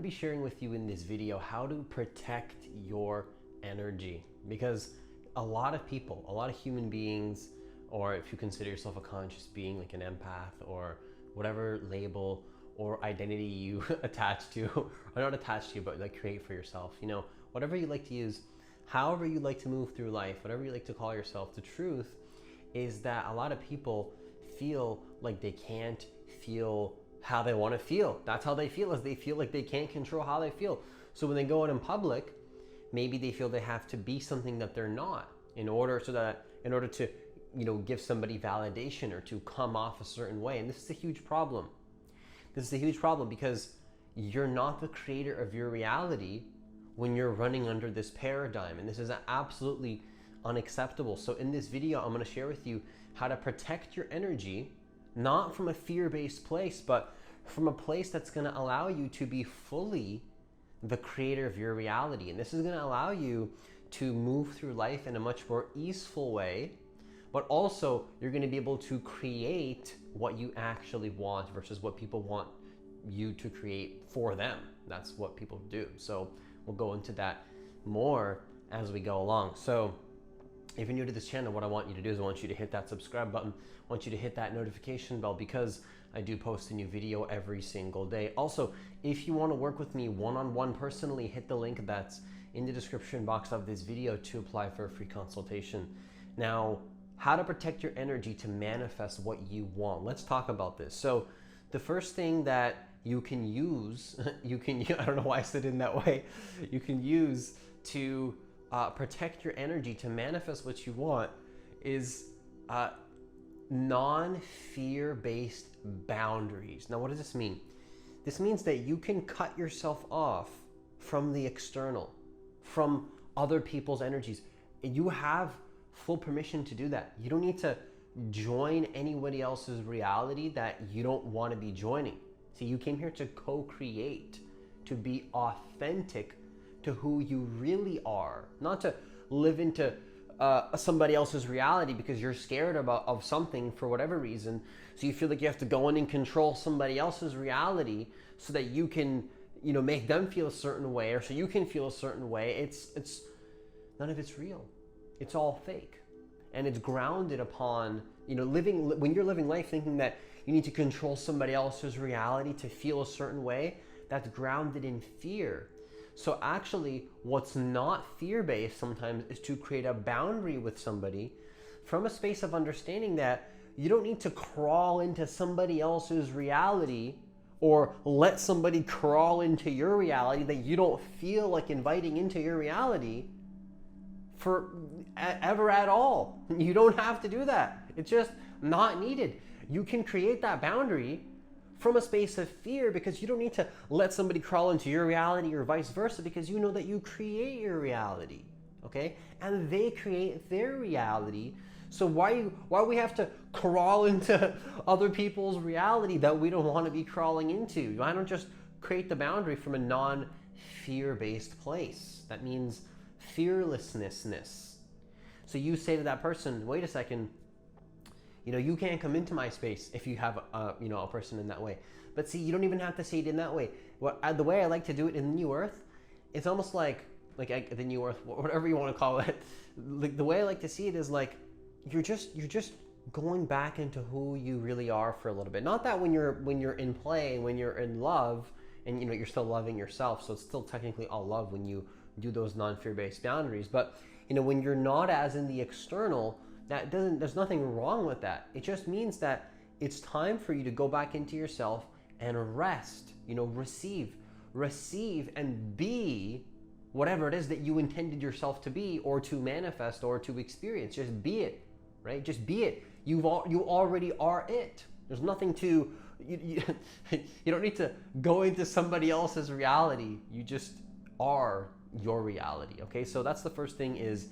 be sharing with you in this video how to protect your energy, because a lot of people, a lot of human beings, or if you consider yourself a conscious being like an empath or whatever label or identity you attach to, or not attach to, but like create for yourself, you know, whatever you like to use, however you like to move through life, whatever you like to call yourself, the truth is that a lot of people feel like they can't feel how they want to feel. That's how they feel, is they feel like they can't control how they feel. So when they go out in public, maybe they feel they have to be something that they're not in order to, you know, give somebody validation or to come off a certain way. And this is a huge problem. This is a huge problem because you're not the creator of your reality when you're running under this paradigm. And this is absolutely unacceptable. So in this video, I'm going to share with you how to protect your energy, not from a fear-based place, but from a place that's going to allow you to be fully the creator of your reality. And this is going to allow you to move through life in a much more easeful way, but also you're going to be able to create what you actually want versus what people want you to create for them. That's what people do. So we'll go into that more as we go along. So if you're new to this channel, what I want you to do is I want you to hit that subscribe button. I want you to hit that notification bell because I do post a new video every single day. Also, if you want to work with me one-on-one personally, hit the link that's in the description box of this video to apply for a free consultation. Now, how to protect your energy to manifest what you want. Let's talk about this. So the first thing that you can use, I don't know why I said it in that way, you can use to protect your energy to manifest what you want is non-fear-based boundaries. Now, what does this mean? This means that you can cut yourself off from the external, from other people's energies. You have full permission to do that. You don't need to join anybody else's reality that you don't want to be joining. See, you came here to co-create, to be authentic to who you really are, not to live into somebody else's reality because you're scared of something for whatever reason. So you feel like you have to go in and control somebody else's reality so that you can, you know, make them feel a certain way, or so you can feel a certain way. It's none of it's real. It's all fake, and it's grounded upon, you know, when you're living life thinking that you need to control somebody else's reality to feel a certain way. That's grounded in fear. So actually, what's not fear-based sometimes is to create a boundary with somebody from a space of understanding that you don't need to crawl into somebody else's reality or let somebody crawl into your reality that you don't feel like inviting into your reality ever at all. You don't have to do that. It's just not needed. You can create that boundary from a space of fear because you don't need to let somebody crawl into your reality or vice versa, because you know that you create your reality, okay? And they create their reality. So why we have to crawl into other people's reality that we don't want to be crawling into? Why don't just create the boundary from a non-fear-based place? That means fearlessness. So you say to that person, wait a second, you know, you can't come into my space if you have a person in that way. But see, you don't even have to say it in that way. The way I like to do it in the New Earth, it's almost like the New Earth, whatever you want to call it. Like the way I like to see it is like you're just going back into who you really are for a little bit. Not that when you're in play, when you're in love, and you know you're still loving yourself, so it's still technically all love when you do those non-fear-based boundaries. But you know, when you're not as in the external, there's nothing wrong with that. It just means that it's time for you to go back into yourself and rest, you know, receive and be whatever it is that you intended yourself to be or to manifest or to experience. Just be it, right? Just be it. You already are it. There's nothing to, you don't need to go into somebody else's reality. You just are your reality, okay? So that's the first thing, is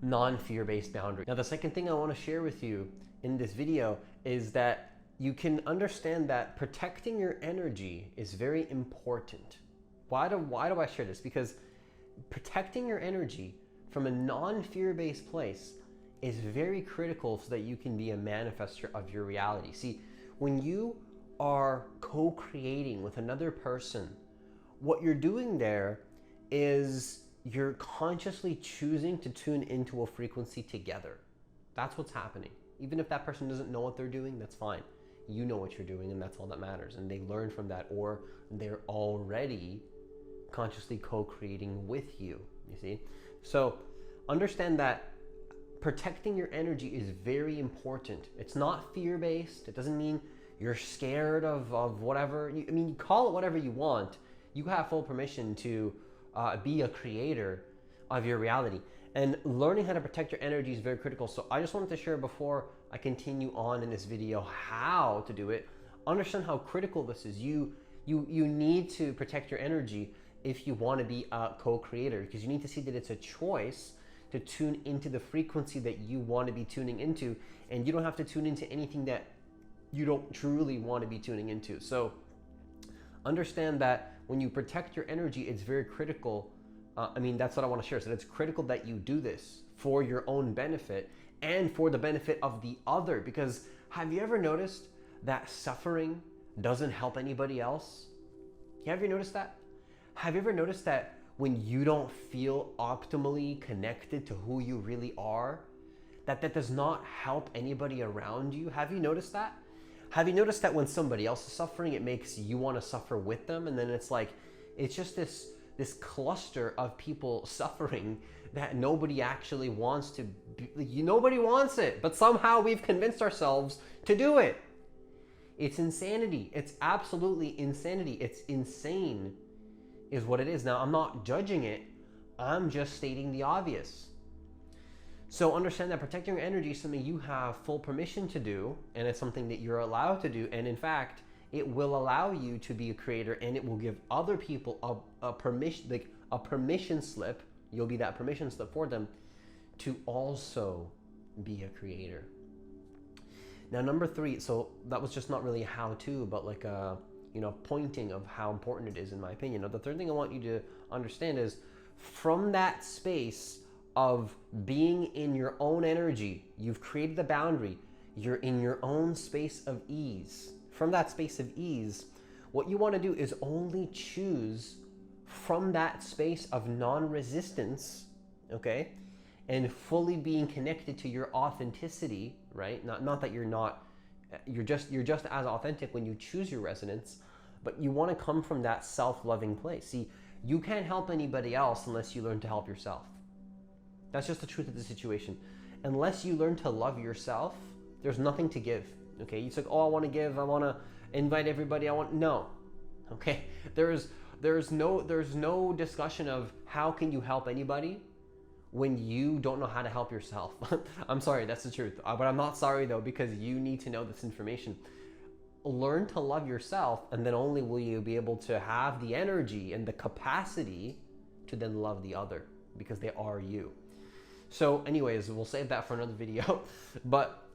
non-fear-based boundary. Now, the second thing I want to share with you in this video is that you can understand that protecting your energy is very important. Why do I share this? Because protecting your energy from a non-fear-based place is very critical so that you can be a manifester of your reality. See, when you are co-creating with another person what you're doing there is you're consciously choosing to tune into a frequency together. That's what's happening. Even if that person doesn't know what they're doing, that's fine. You know what you're doing, and that's all that matters. And they learn from that, or they're already consciously co-creating with you, you see? So understand that protecting your energy is very important. It's not fear-based. It doesn't mean you're scared of whatever. I mean, you call it whatever you want. You have full permission to be a creator of your reality. And learning how to protect your energy is very critical. So I just wanted to share before I continue on in this video how to do it. Understand how critical this is. You need to protect your energy if you want to be a co-creator, because you need to see that it's a choice to tune into the frequency that you want to be tuning into, and you don't have to tune into anything that you don't truly want to be tuning into. So understand that when you protect your energy, it's very critical. That's what I want to share. So it's critical that you do this for your own benefit and for the benefit of the other. Because have you ever noticed that suffering doesn't help anybody else? Have you noticed that? Have you ever noticed that when you don't feel optimally connected to who you really are, that does not help anybody around you? Have you noticed that? Have you noticed that when somebody else is suffering, it makes you want to suffer with them? And then it's just this cluster of people suffering that nobody actually wants to be, nobody wants it, but somehow we've convinced ourselves to do it. It's insanity. It's absolutely insanity. It's insane is what it is. Now, I'm not judging it. I'm just stating the obvious. So understand that protecting your energy is something you have full permission to do, and it's something that you're allowed to do. And in fact, it will allow you to be a creator, and it will give other people a permission, like a permission slip. You'll be that permission slip for them to also be a creator. Now, number 3, so that was just not really a how-to, but like a, pointing of how important it is, in my opinion. Now, the third thing I want you to understand is from that space of being in your own energy, you've created the boundary, you're in your own space of ease. From that space of ease, what you want to do is only choose from that space of non-resistance, okay? And fully being connected to your authenticity, right? Not that you're not, you're just as authentic when you choose your resonance, but you want to come from that self-loving place. See, you can't help anybody else unless you learn to help yourself. That's just the truth of the situation. Unless you learn to love yourself, there's nothing to give, okay? It's like, oh, I want to give, I want to invite everybody, no, okay? There's no discussion of how can you help anybody when you don't know how to help yourself. I'm sorry, that's the truth. But I'm not sorry though, because you need to know this information. Learn to love yourself, and then only will you be able to have the energy and the capacity to then love the other, because they are you. So anyways, we'll save that for another video, but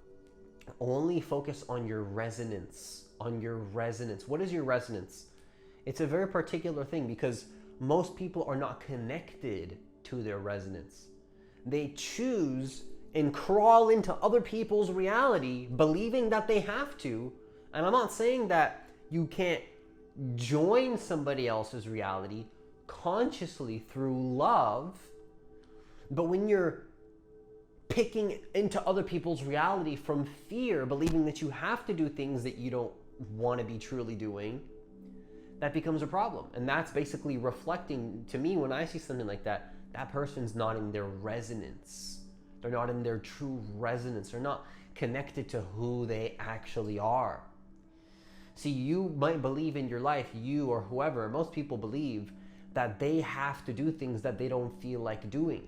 only focus on your resonance, What is your resonance? It's a very particular thing, because most people are not connected to their resonance. They choose and crawl into other people's reality, believing that they have to. And I'm not saying that you can't join somebody else's reality consciously through love, but when you're picking into other people's reality from fear, believing that you have to do things that you don't want to be truly doing, that becomes a problem. And that's basically reflecting, to me, when I see something like that, that person's not in their resonance. They're not in their true resonance. They're not connected to who they actually are. See, you might believe in your life, you or whoever, most people believe that they have to do things that they don't feel like doing.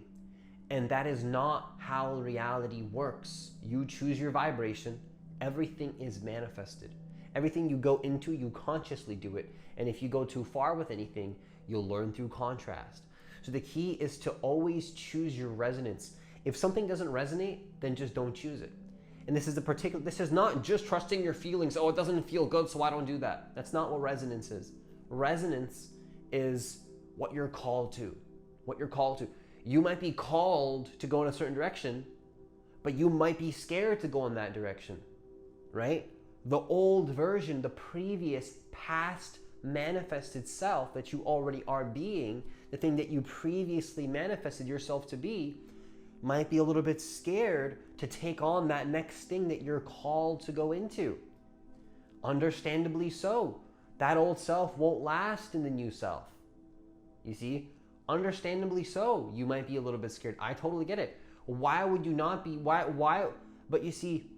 And that is not how reality works. You choose your vibration, everything is manifested. Everything you go into, you consciously do it. And if you go too far with anything, you'll learn through contrast. So the key is to always choose your resonance. If something doesn't resonate, then just don't choose it. And this is not just trusting your feelings. Oh, it doesn't feel good, so I don't do that. That's not what resonance is. Resonance is what you're called to. You might be called to go in a certain direction, but you might be scared to go in that direction, right? The old version, the previous past manifested self that you already are being, the thing that you previously manifested yourself to be, might be a little bit scared to take on that next thing that you're called to go into. Understandably so. That old self won't last in the new self. You see? Understandably so. You might be a little bit scared. I totally get it. Why would you not be? Why? But you see,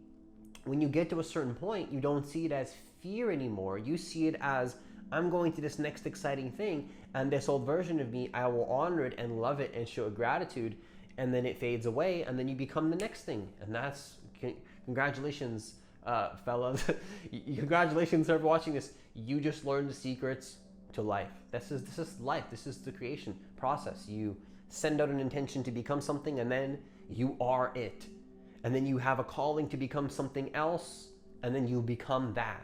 when you get to a certain point, you don't see it as fear anymore. You see it as, I'm going to this next exciting thing, and this old version of me, I will honor it and love it and show gratitude, and then it fades away, and then you become the next thing. And that's, congratulations, fellas. Congratulations for watching this. You just learned the secrets to life. This is life. This is the creation process. You send out an intention to become something, and then you are it. And then you have a calling to become something else, and then you become that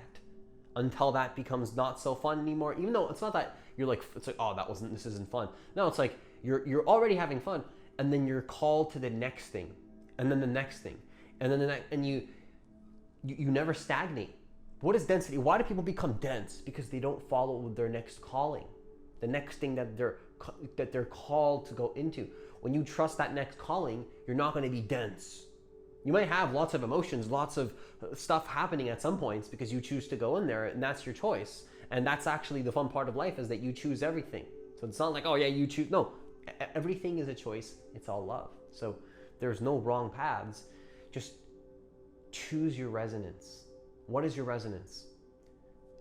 until that becomes not so fun anymore. Even though it's not that you're like, it's like, oh, this isn't fun. No, it's like you're already having fun, and then you're called to the next thing, and then the next thing, and then the next, and you never stagnate. What is density? Why do people become dense? Because they don't follow their next calling, the next thing that they're called to go into. When you trust that next calling, you're not going to be dense. You might have lots of emotions, lots of stuff happening at some points because you choose to go in there, and that's your choice. And that's actually the fun part of life, is that you choose everything. So it's not like, oh yeah, you choose. No, everything is a choice. It's all love. So there's no wrong paths. Just choose your resonance. What is your resonance?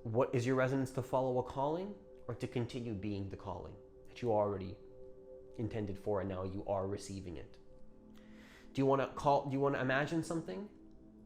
What is your resonance? To follow a calling, or to continue being the calling that you already intended for, and now you are receiving it? Do you want to imagine something,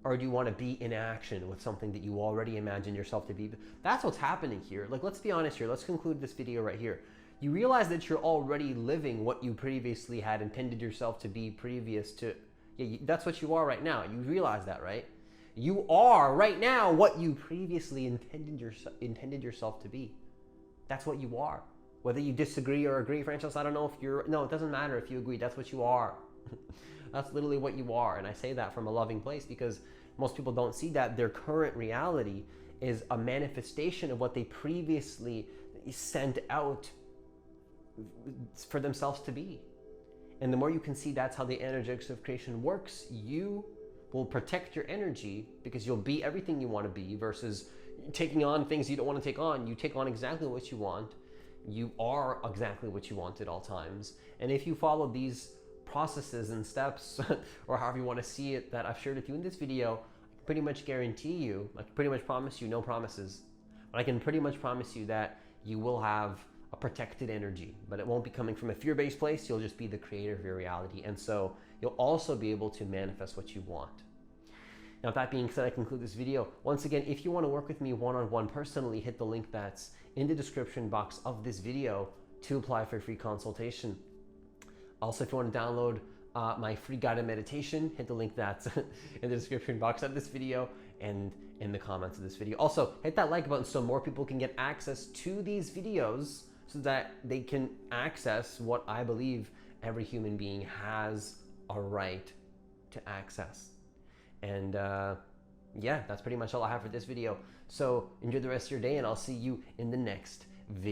or do you want to be in action with something that you already imagined yourself to be? That's what's happening here. Like, let's be honest here. Let's conclude this video right here. You realize that you're already living what you previously had intended yourself to be previous to. Yeah, that's what you are right now. You realize that, right? You are right now what you previously intended yourself to be. That's what you are. Whether you disagree or agree, Francis, I don't know if you're. No, it doesn't matter if you agree. That's what you are. That's literally what you are. And I say that from a loving place, because most people don't see that their current reality is a manifestation of what they previously sent out for themselves to be. And the more you can see that's how the energetics of creation works, you will protect your energy, because you'll be everything you want to be, versus taking on things you don't want to take on. You take on exactly what you want. You are exactly what you want at all times. And if you follow these processes and steps, or however you want to see it, that I've shared with you in this video, I can pretty much guarantee you, I can pretty much promise you, no promises, but I can pretty much promise you that you will have a protected energy, but it won't be coming from a fear-based place. You'll just be the creator of your reality. And so you'll also be able to manifest what you want. Now, with that being said, I conclude this video. Once again, if you want to work with me one-on-one personally, hit the link that's in the description box of this video to apply for a free consultation. Also, if you want to download my free guided meditation, hit the link that's in the description box of this video and in the comments of this video. Also, hit that like button so more people can get access to these videos, so that they can access what I believe every human being has a right to access. And yeah, that's pretty much all I have for this video. So enjoy the rest of your day, and I'll see you in the next video.